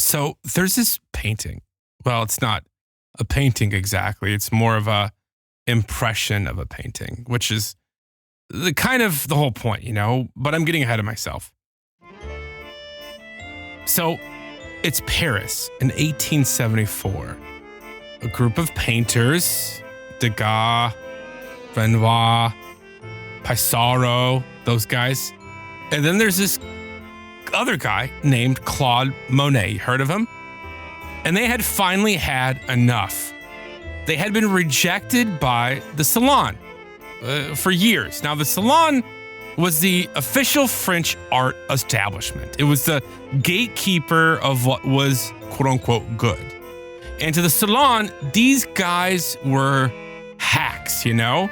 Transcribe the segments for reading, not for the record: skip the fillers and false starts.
So there's this painting. Well, it's not a painting exactly. It's more of a impression of a painting, which is the kind of the whole point, but I'm getting ahead of myself. So it's Paris in 1874. A group of painters, Degas, Renoir, Pissarro, those guys. And then there's this other guy named Claude Monet. You heard of him? And they had finally had enough. They had been rejected by the Salon for years. Now, the Salon was the official French art establishment. It was the gatekeeper of what was quote-unquote good. And to the Salon, these guys were hacks, Their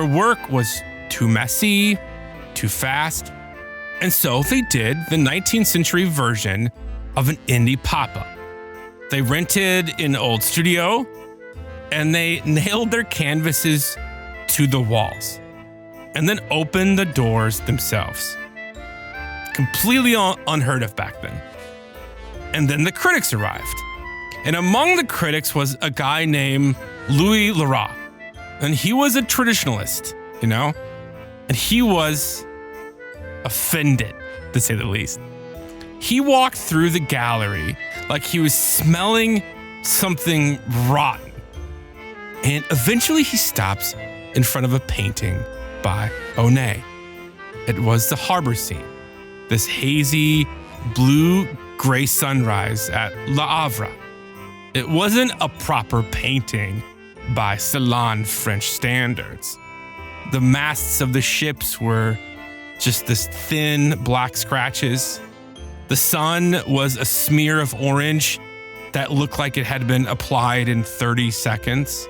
work was too messy, too fast. And so they did the 19th century version of an indie pop-up. They rented an old studio and they nailed their canvases to the walls and then opened the doors themselves. Completely unheard of back then. And then the critics arrived. And among the critics was a guy named Louis Leroy. And he was a traditionalist, And he was offended, to say the least. He walked through the gallery like he was smelling something rotten. And eventually he stops in front of a painting by Monet. It was the harbor scene, this hazy blue-gray sunrise at La Havre. It wasn't a proper painting by Salon French standards. The masts of the ships were just this thin black scratches. The sun was a smear of orange that looked like it had been applied in 30 seconds.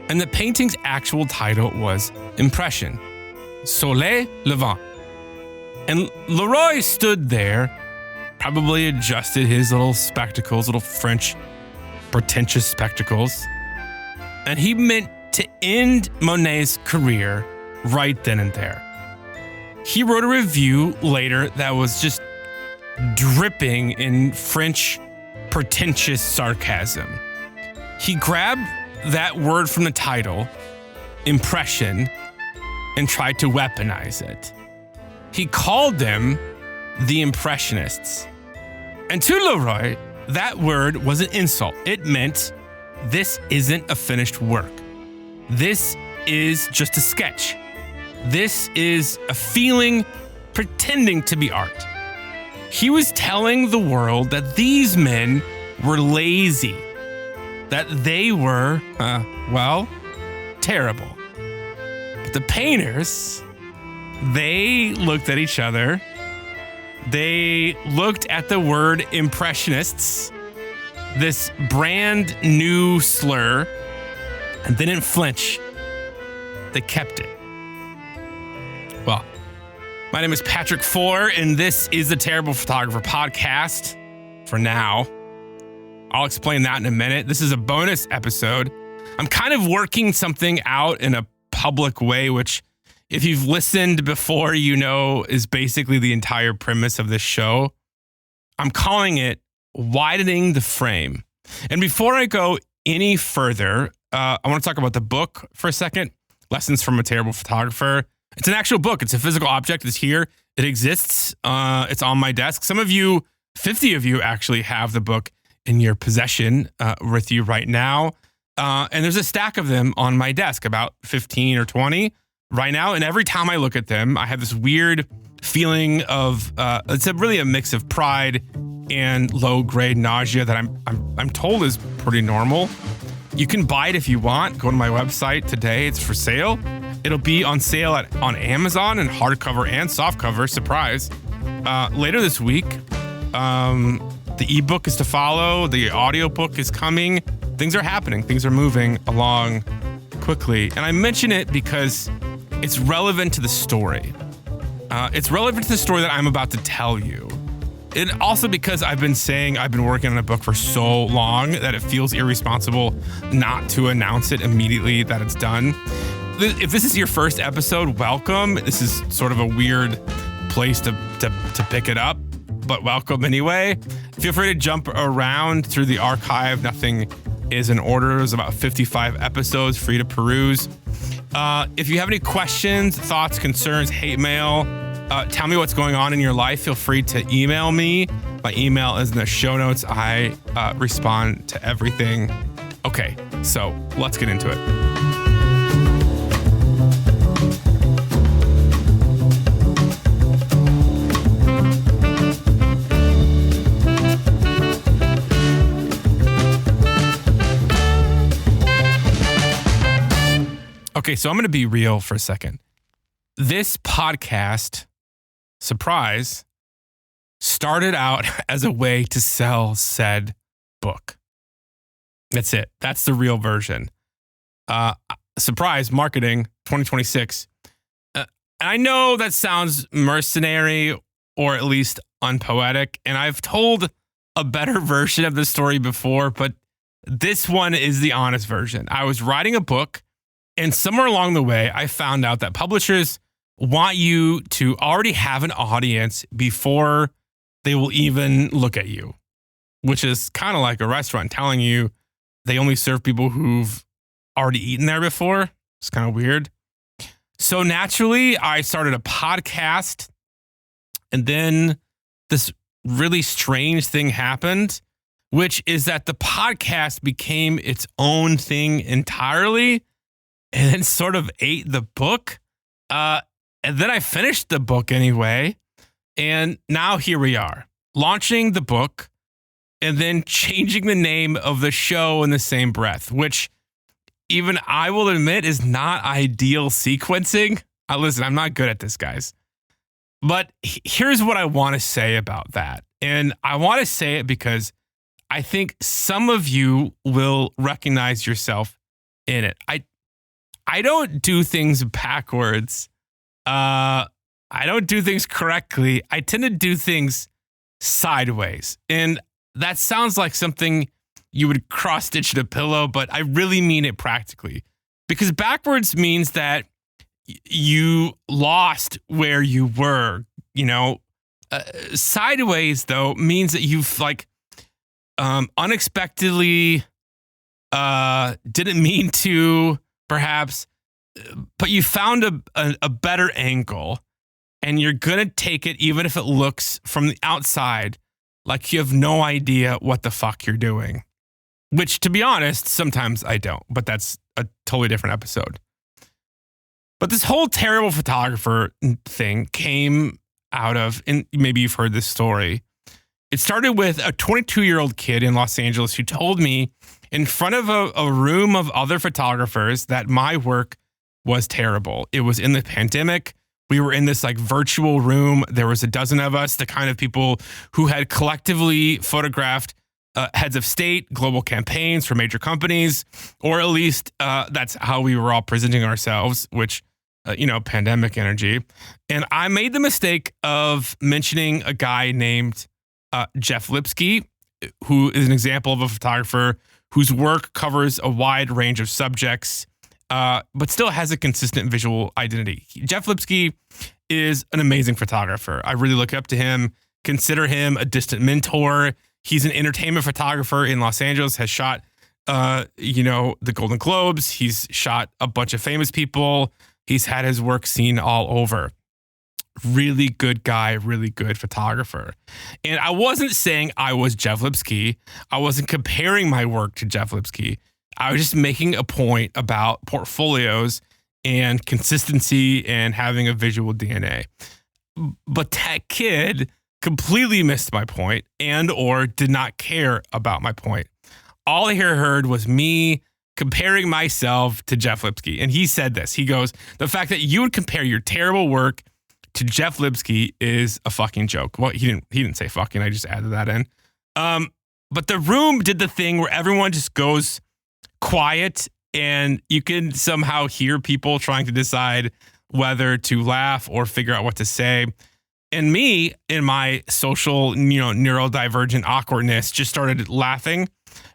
And the painting's actual title was Impression, Soleil Levant. And Leroy stood there, probably adjusted his little spectacles, little French pretentious spectacles. And he meant to end Monet's career right then and there. He wrote a review later that was just dripping in French pretentious sarcasm. He grabbed that word from the title, impression, and tried to weaponize it. He called them the Impressionists. And to Leroy, that word was an insult. It meant this isn't a finished work. This is just a sketch. This is a feeling pretending to be art. He was telling the world that these men were lazy, that they were, terrible. But the painters, they looked at each other. They looked at the word Impressionists, this brand new slur, and they didn't flinch. They kept it. Well, my name is Patrick Four, and this is the Terrible Photographer Podcast for now. I'll explain that in a minute. This is a bonus episode. I'm kind of working something out in a public way, which, if you've listened before, is basically the entire premise of this show. I'm calling it Widening the Frame. And before I go any further, I want to talk about the book for a second. Lessons from a Terrible Photographer. It's an actual book. It's a physical object. It's here. It exists. It's on my desk. Some of you, 50 of you actually have the book in your possession with you right now. And there's a stack of them on my desk, about 15 or 20 right now. And every time I look at them, I have this weird feeling of, it's really a mix of pride and low-grade nausea that I'm told is pretty normal. You can buy it if you want. Go to my website today. It's for sale. It'll be on sale on Amazon in hardcover and softcover. Surprise. Later this week, the ebook is to follow. The audiobook is coming. Things are happening. Things are moving along quickly. And I mention it because it's relevant to the story. It's relevant to the story that I'm about to tell you. And also because I've been working on a book for so long that it feels irresponsible not to announce it immediately that it's done. If this is your first episode, welcome. This is sort of a weird place to pick it up. but welcome anyway. Feel free to jump around through the archive. Nothing is in order. There's about 55 episodes for you to peruse. If you have any questions, thoughts, concerns, hate mail, tell me what's going on in your life, feel free to email me. My email is in the show notes. I respond to everything. Okay, so let's get into it. Okay, so I'm going to be real for a second. This podcast, surprise, started out as a way to sell said book. That's it. That's the real version. Surprise, marketing 2026. I know that sounds mercenary or at least unpoetic, and I've told a better version of the story before, but this one is the honest version. I was writing a book, and somewhere along the way, I found out that publishers want you to already have an audience before they will even look at you, which is kind of like a restaurant telling you they only serve people who've already eaten there before. It's kind of weird. So naturally, I started a podcast, and then this really strange thing happened, which is that the podcast became its own thing entirely, and then sort of ate the book. And then I finished the book anyway. And now here we are, launching the book and then changing the name of the show in the same breath, which even I will admit is not ideal sequencing. Listen, I'm not good at this, guys. But here's what I want to say about that. And I want to say it because I think some of you will recognize yourself in it. I don't do things backwards. I don't do things correctly. I tend to do things sideways. And that sounds like something you would cross-stitch a pillow, but I really mean it practically. Because backwards means that you lost where you were, you know. Sideways, though, means that you've unexpectedly didn't mean to, perhaps, but you found a better angle, and you're going to take it even if it looks from the outside like you have no idea what the fuck you're doing. Which, to be honest, sometimes I don't, but that's a totally different episode. But this whole terrible photographer thing came out of, and maybe you've heard this story. It started with a 22-year-old kid in Los Angeles who told me in front of a room of other photographers that my work was terrible. It was in the pandemic. We were in this virtual room. There was a dozen of us, the kind of people who had collectively photographed heads of state, global campaigns for major companies, or at least that's how we were all presenting ourselves, which, pandemic energy. And I made the mistake of mentioning a guy named Jeff Lipsky, who is an example of a photographer whose work covers a wide range of subjects, but still has a consistent visual identity. Jeff Lipsky is an amazing photographer. I really look up to him, consider him a distant mentor. He's an entertainment photographer in Los Angeles, has shot, the Golden Globes. He's shot a bunch of famous people. He's had his work seen all over. Really good guy, really good photographer. And I wasn't saying I was Jeff Lipsky. I wasn't comparing my work to Jeff Lipsky. I was just making a point about portfolios and consistency and having a visual DNA. But that kid completely missed my point and or did not care about my point. All I heard was me comparing myself to Jeff Lipsky. And he said this. He goes, the fact that you would compare your terrible work to Jeff Lipsky is a fucking joke. Well, he didn't say fucking. I just added that in. But the room did the thing where everyone just goes quiet and you can somehow hear people trying to decide whether to laugh or figure out what to say. And me, in my social, neurodivergent awkwardness, just started laughing.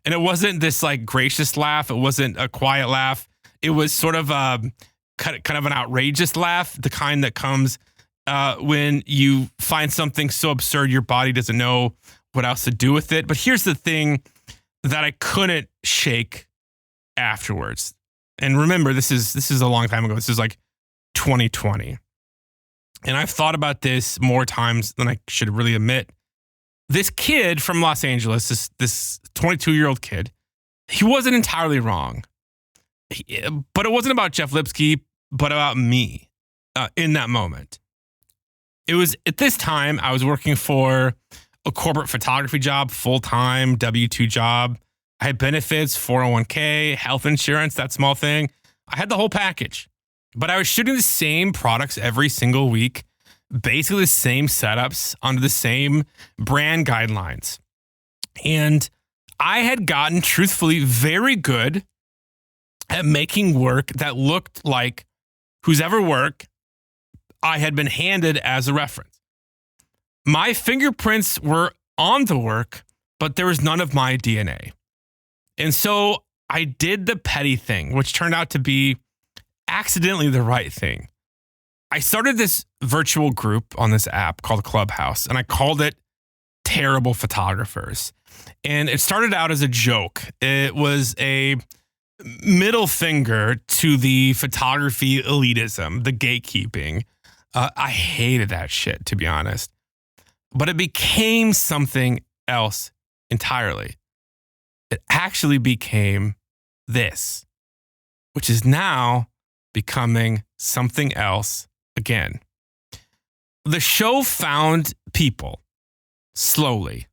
And it wasn't this gracious laugh. It wasn't a quiet laugh. It was sort of a kind of an outrageous laugh, the kind that comes when you find something so absurd your body doesn't know what else to do with it. But here's the thing that I couldn't shake afterwards. And remember, this is a long time ago. This is like 2020. And I've thought about this more times than I should really admit. This kid from Los Angeles, this 22-year-old kid, he wasn't entirely wrong. But it wasn't about Jeff Lipsky, but about me in that moment. It was at this time I was working for a corporate photography job, full-time W-2 job. I had benefits, 401k, health insurance, that small thing. I had the whole package. But I was shooting the same products every single week, basically the same setups under the same brand guidelines. And I had gotten, truthfully, very good at making work that looked like whose ever work I had been handed as a reference. My fingerprints were on the work, but there was none of my DNA. And so I did the petty thing, which turned out to be accidentally the right thing. I started this virtual group on this app called Clubhouse, and I called it Terrible Photographers. And it started out as a joke. It was a middle finger to the photography elitism, the gatekeeping. I hated that shit, to be honest. But it became something else entirely. It actually became this, which is now becoming something else again. The show found people slowly,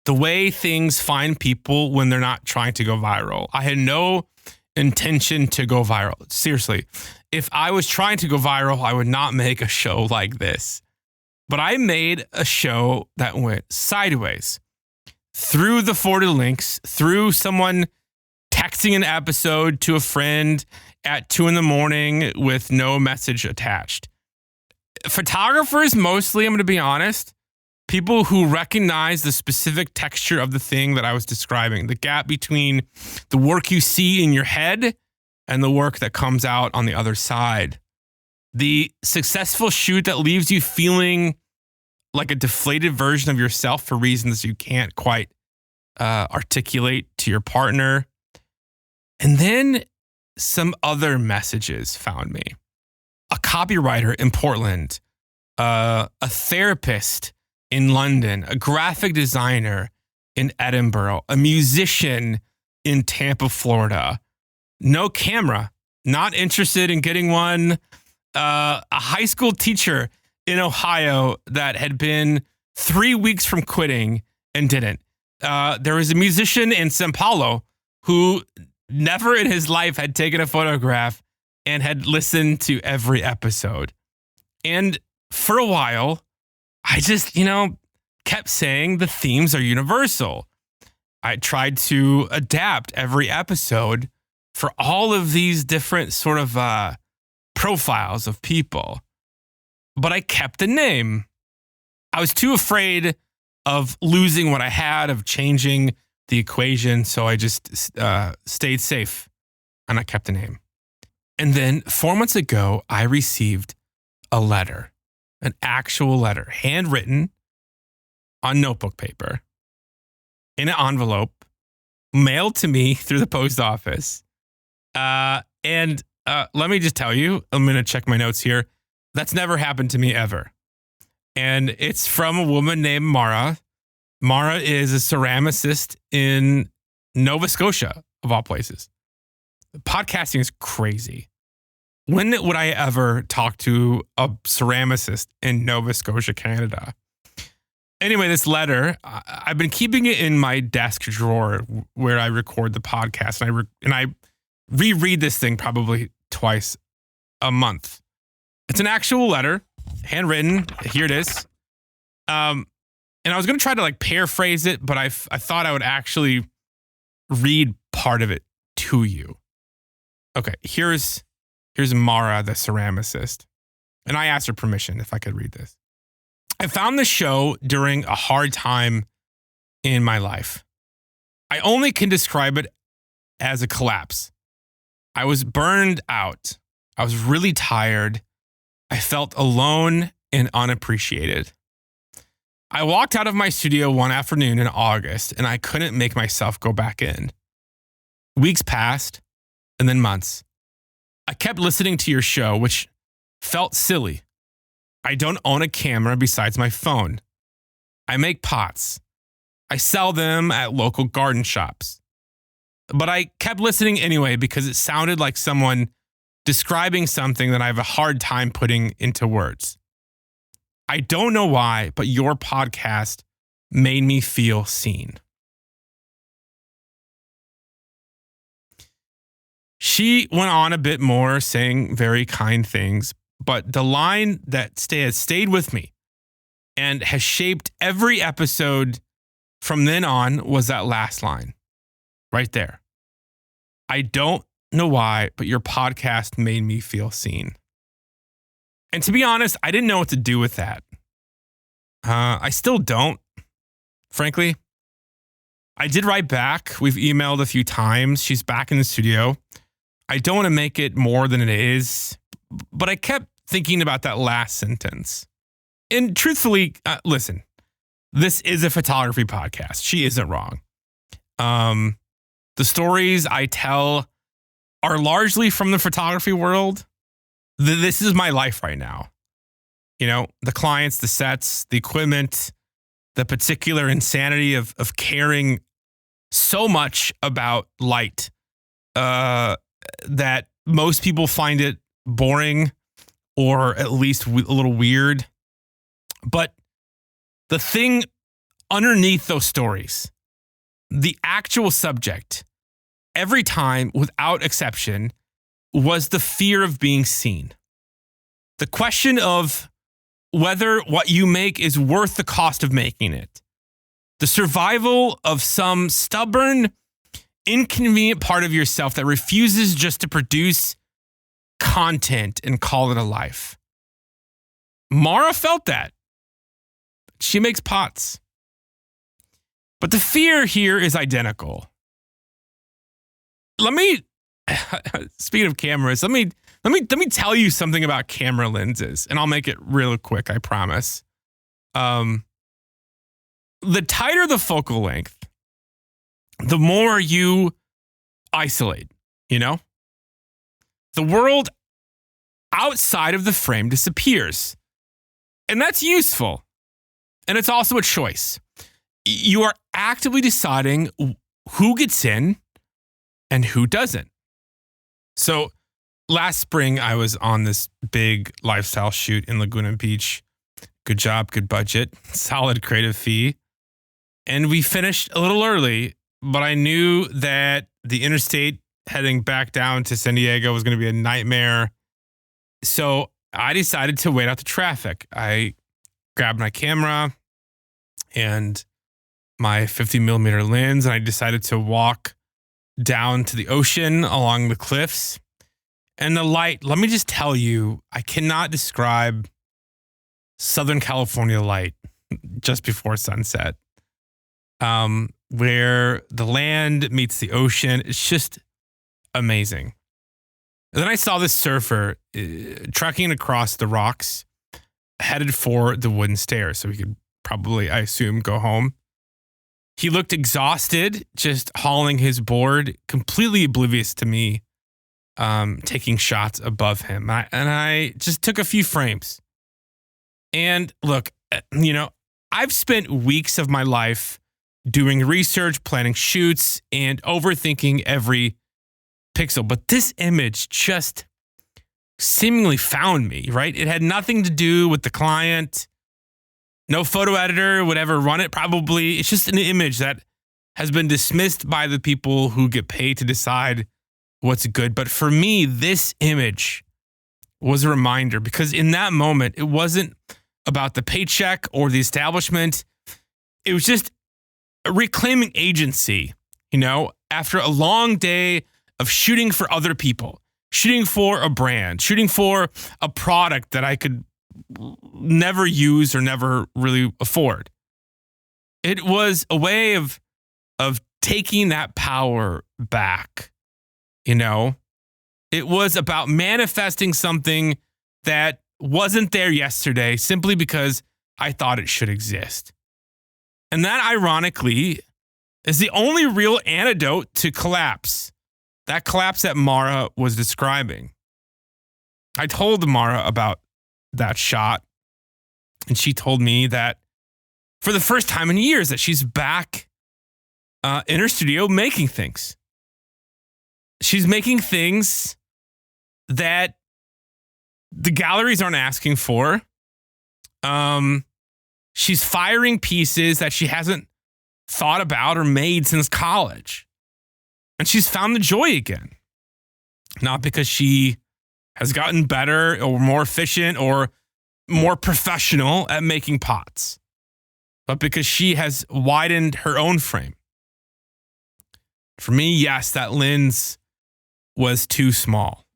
the way things find people when they're not trying to go viral. I had no intention to go viral. Seriously, if I was trying to go viral, I would not make a show like this. But I made a show that went sideways through the forwarded links, through someone texting an episode to a friend at 2 a.m. with no message attached. Photographers, mostly, I'm going to be honest, people who recognize the specific texture of the thing that I was describing, the gap between the work you see in your head and the work that comes out on the other side. The successful shoot that leaves you feeling like a deflated version of yourself for reasons you can't quite articulate to your partner. And then some other messages found me. A copywriter in Portland, a therapist in London, a graphic designer in Edinburgh, a musician in Tampa, Florida. No camera, not interested in getting one. A high school teacher in Ohio that had been 3 weeks from quitting and didn't. There was a musician in São Paulo who never in his life had taken a photograph and had listened to every episode. And for a while, I just, kept saying the themes are universal. I tried to adapt every episode for all of these different sort of profiles of people. But I kept the name. I was too afraid of losing what I had, of changing the equation. So I just stayed safe and I kept the name. And then 4 months ago, I received a letter, an actual letter, handwritten on notebook paper in an envelope, mailed to me through the post office. And let me just tell you, I'm going to check my notes here. That's never happened to me ever. And it's from a woman named Mara. Mara is a ceramicist in Nova Scotia, of all places. Podcasting is crazy. When would I ever talk to a ceramicist in Nova Scotia, Canada? Anyway, this letter, I've been keeping it in my desk drawer where I record the podcast. And I reread this thing probably twice a month. It's an actual letter, handwritten. Here it is. And I was going to try to paraphrase it, but I thought I would actually read part of it to you. Okay, here's Mara, the ceramicist. And I asked her permission if I could read this. I found the show during a hard time in my life. I only can describe it as a collapse. I was burned out. I was really tired. I felt alone and unappreciated. I walked out of my studio one afternoon in August and I couldn't make myself go back in. Weeks passed and then months. I kept listening to your show, which felt silly. I don't own a camera besides my phone. I make pots. I sell them at local garden shops. But I kept listening anyway because it sounded like someone describing something that I have a hard time putting into words. I don't know why, but your podcast made me feel seen. She went on a bit more, saying very kind things, but the line that has stayed with me and has shaped every episode from then on was that last line, right there. I don't know why, but your podcast made me feel seen. And to be honest, I didn't know what to do with that. I still don't, frankly. I did write back. We've emailed a few times. She's back in the studio. I don't want to make it more than it is, but I kept thinking about that last sentence. And truthfully, listen, this is a photography podcast. She isn't wrong. The stories I tell are largely from the photography world. This is my life right now. You know, the clients, the sets, the equipment, the particular insanity of caring so much about light that most people find it boring or at least a little weird. But the thing underneath those stories, the actual subject, every time without exception, was the fear of being seen. The question of whether what you make is worth the cost of making it. The survival of some stubborn, inconvenient part of yourself that refuses just to produce content and call it a life. Mara felt that. She makes pots. But the fear here is identical. Speaking of cameras, let me tell you something about camera lenses, and I'll make it real quick, I promise. The tighter the focal length, the more you isolate, you know? The world outside of the frame disappears. And that's useful. And it's also a choice. You are actively deciding who gets in and who doesn't. So last spring, I was on this big lifestyle shoot in Laguna Beach. Good job, good budget, solid creative fee. And we finished a little early, but I knew that the interstate heading back down to San Diego was going to be a nightmare. So I decided to wait out the traffic. I grabbed my camera and my 50 millimeter lens, and I decided to walk down to the ocean along the cliffs. And the light, let me just tell you, I cannot describe Southern California light just before sunset, where the land meets the ocean. It's just amazing. And then I saw this surfer trekking across the rocks, headed for the wooden stairs, so he could probably, I assume, go home. He looked exhausted, just hauling his board, completely oblivious to me, taking shots above him. And I just took a few frames. And look, you know, I've spent weeks of my life doing research, planning shoots, and overthinking every pixel. But this image just seemingly found me, right? It had nothing to do with the client. No photo editor would ever run it, probably. It's just an image that has been dismissed by the people who get paid to decide what's good. But for me, this image was a reminder, because in that moment, it wasn't about the paycheck or the establishment. It was just reclaiming agency, you know, after a long day of shooting for other people, shooting for a brand, shooting for a product that I could never use or never really afford. It was a way of taking that power back, you know? It was about manifesting something that wasn't there yesterday simply because I thought it should exist. And that, ironically, is the only real antidote to collapse. That collapse that Mara was describing. I told Mara about that shot, and she told me that for the first time in years that she's back in her studio making things. She's making things that the galleries aren't asking for. She's firing pieces that she hasn't thought about or made since college. And she's found the joy again. Not because she has gotten better or more efficient or more professional at making pots, but because she has widened her own frame. For me, yes, that lens was too small.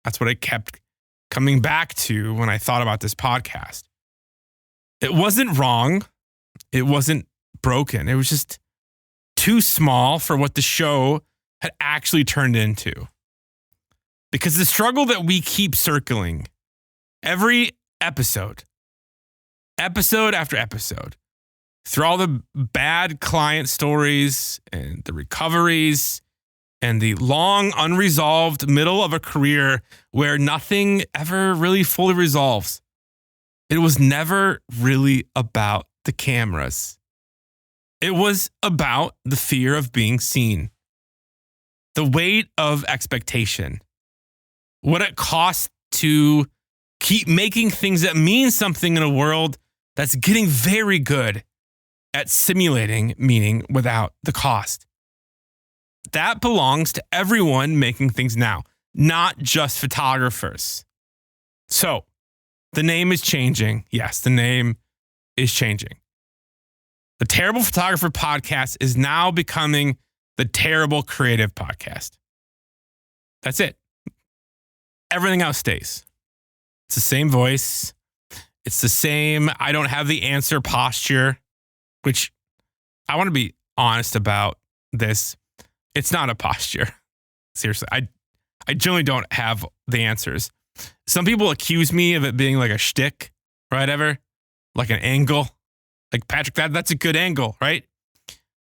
That's what I kept coming back to when I thought about this podcast. It wasn't wrong. It wasn't broken. It was just too small for what the show had actually turned into. Because the struggle that we keep circling every episode after episode, through all the bad client stories and the recoveries and the long unresolved middle of a career where nothing ever really fully resolves. It was never really about the cameras. It was about the fear of being seen, the weight of expectation, what it costs to keep making things that mean something in a world that's getting very good at simulating meaning without the cost. That belongs to everyone making things now, not just photographers. So, the name is changing. Yes, the name is changing. The Terrible Photographer Podcast is now becoming the Terrible Creative Podcast. That's it. Everything else stays. It's the same voice. It's the same I don't have the answer posture, which I want to be honest about this. It's not a posture. Seriously, I generally don't have the answers. Some people accuse me of it being like a shtick, or whatever, like an angle. Like, Patrick, that's a good angle, right?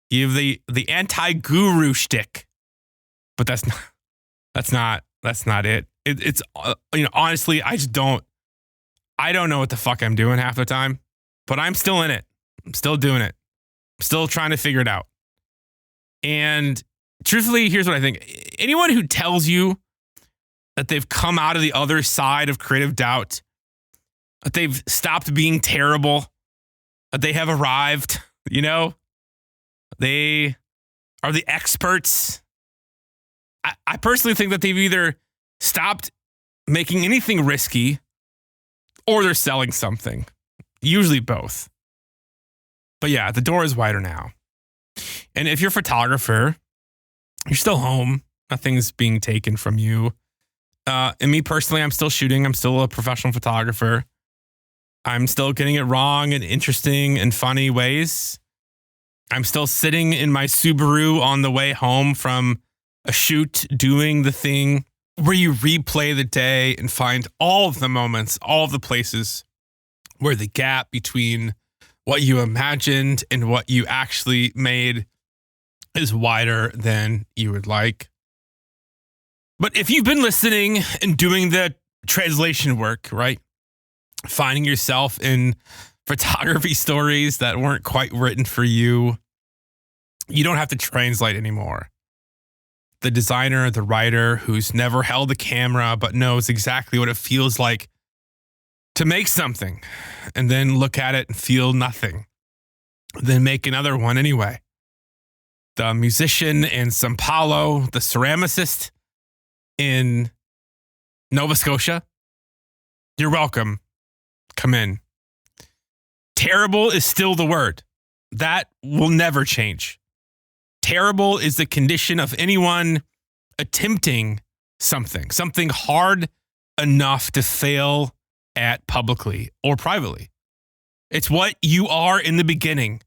You have the anti-guru shtick, but that's not it. It's honestly, I don't know what the fuck I'm doing half the time, but I'm still in it. I'm still doing it. I'm still trying to figure it out. And truthfully, here's what I think. Anyone who tells you that they've come out of the other side of creative doubt, that they've stopped being terrible, that they have arrived, they are the experts. I personally think that they've either stopped making anything risky or they're selling something. Usually both. But yeah, the door is wider now. And if you're a photographer, you're still home. Nothing's being taken from you. And me personally, I'm still shooting. I'm still a professional photographer. I'm still getting it wrong in interesting and funny ways. I'm still sitting in my Subaru on the way home from a shoot, doing the thing where you replay the day and find all of the moments, all of the places where the gap between what you imagined and what you actually made is wider than you would like. But if you've been listening and doing the translation work, right? Finding yourself in photography stories that weren't quite written for you, you don't have to translate anymore. The designer, the writer who's never held a camera but knows exactly what it feels like to make something and then look at it and feel nothing, then make another one anyway. The musician in São Paulo, the ceramicist in Nova Scotia, you're welcome. Come in. Terrible is still the word. That will never change. Terrible is the condition of anyone attempting something hard enough to fail at publicly or privately. It's what you are in the beginning.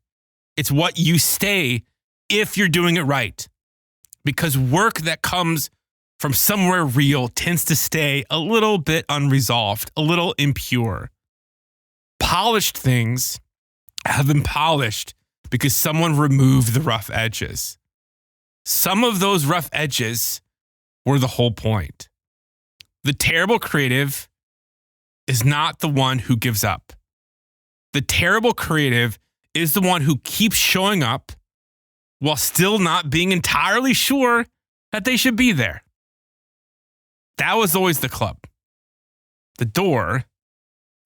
It's what you stay if you're doing it right. Because work that comes from somewhere real tends to stay a little bit unresolved, a little impure. Polished things have been polished because someone removed the rough edges. Some of those rough edges were the whole point. The terrible creative is not the one who gives up. The terrible creative is the one who keeps showing up while still not being entirely sure that they should be there. That was always the club. The door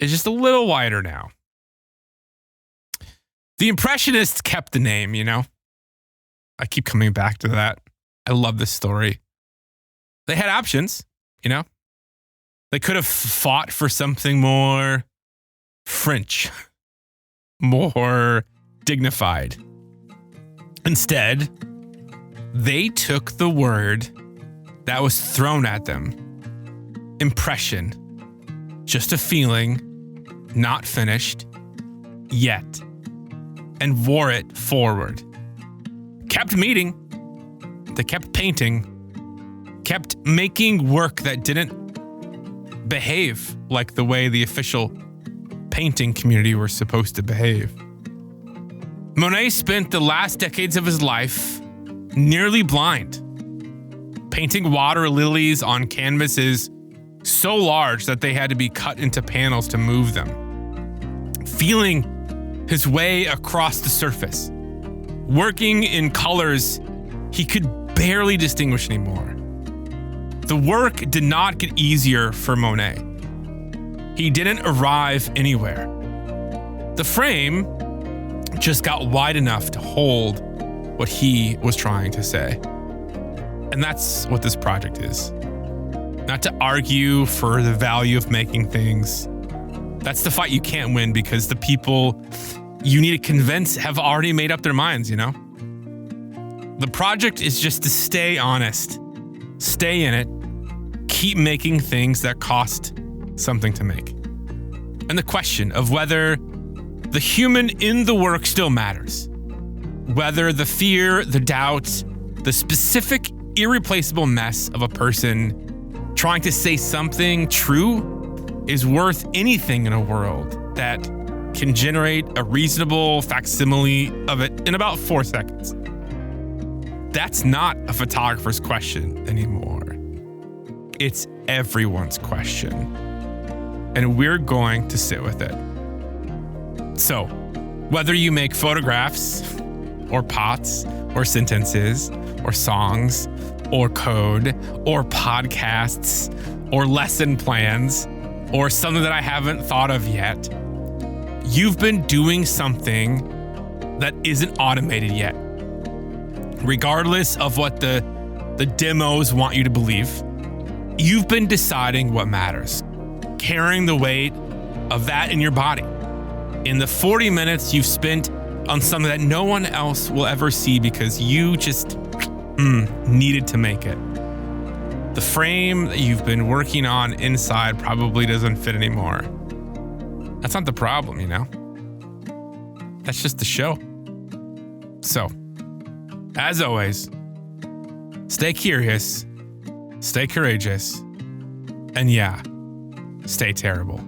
is just a little wider now. The Impressionists kept the name, you know? I keep coming back to that. I love this story. They had options, you know? They could have fought for something more French, more dignified. Instead, they took the word that was thrown at them. Impression. Just a feeling, not finished, yet. And wore it forward. Kept meeting. They kept painting. Kept making work that didn't behave like the way the official painting community were supposed to behave. Monet spent the last decades of his life nearly blind, painting water lilies on canvases so large that they had to be cut into panels to move them, feeling his way across the surface, working in colors he could barely distinguish anymore. The work did not get easier for Monet. He didn't arrive anywhere. The frame just got wide enough to hold what he was trying to say. And that's what this project is. Not to argue for the value of making things. That's the fight you can't win because the people you need to convince have already made up their minds, you know? The project is just to stay honest, stay in it, keep making things that cost something to make. And the question of whether the human in the work still matters, whether the fear, the doubt, the specific irreplaceable mess of a person trying to say something true is worth anything in a world that can generate a reasonable facsimile of it in about 4 seconds. That's not a photographer's question anymore. It's everyone's question. And we're going to sit with it. So, whether you make photographs or pots or sentences or songs or code or podcasts or lesson plans or something that I haven't thought of yet, you've been doing something that isn't automated yet. Regardless of what the demos want you to believe, you've been deciding what matters, carrying the weight of that in your body. In the 40 minutes you've spent on something that no one else will ever see because you just needed to make it. The frame that you've been working on inside probably doesn't fit anymore. That's not the problem, you know? That's just the show. So, as always, stay curious, stay courageous, and yeah, stay terrible.